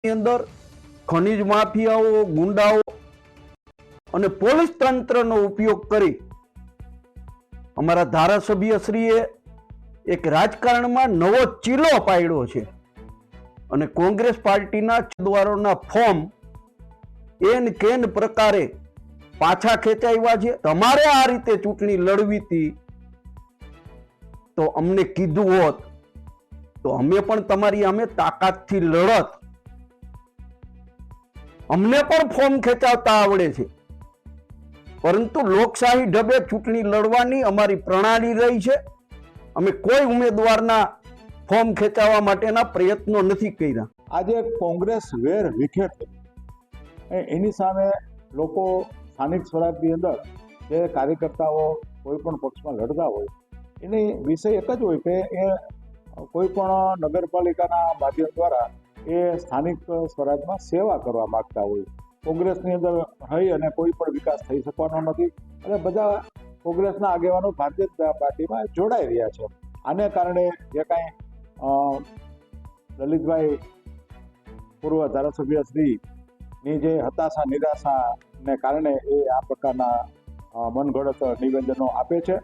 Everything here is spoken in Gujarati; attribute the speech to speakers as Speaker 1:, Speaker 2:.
Speaker 1: ની અંદર ખનીજ માફિયાઓ, ગુંડાઓ અને પોલીસ તંત્રનો ઉપયોગ કરી અમારા ધારાસભ્યશ્રીએ એક રાજકારણમાં નવો ચીલો પાડ્યો છે અને કોંગ્રેસ પાર્ટીના ઉમેદવારોના ફોર્મ એન કેન પ્રકારે પાછા ખેંચાવ્યા છે। તમારે આ રીતે ચૂંટણી લડવી હતી તો અમને કીધું હોત તો અમે પણ તમારી સામે તાકાતથી લડત। અમને પણ ફોર્મ ખેંચાવતા આવડે છે, પરંતુ લોકશાહી ઢબે ચૂંટણી લડવાની અમારી પ્રણાલી રહી છે। અમે કોઈ ઉમેદવારના ફોર્મ ખેંચાવવા માટેના પ્રયત્નો નથી કર્યા।
Speaker 2: આજે કોંગ્રેસ વેર વિખેર એની સામે લોકો સ્થાનિક સ્વરાજની અંદર જે કાર્યકર્તાઓ કોઈ પણ પક્ષમાં લડતા હોય એની વિષય એક જ હોય કે એ કોઈ પણ નગરપાલિકાના માધ્યમ દ્વારા એ સ્થાનિક સ્વરાજમાં સેવા કરવા માંગતા હોય। કોંગ્રેસની અંદર રહી અને કોઈ પણ વિકાસ થઈ શકવાનો નથી અને બધા કોંગ્રેસના આગેવાનો ભારતીય જનતા પાર્ટીમાં જોડાઈ રહ્યા છે। આને કારણે જે કાંઈ લલિતભાઈ પૂર્વ ધારાસભ્યશ્રીની જે હતાશા નિરાશાને કારણે એ આ પ્રકારના મનગઢત નિવેદનો આપે છે।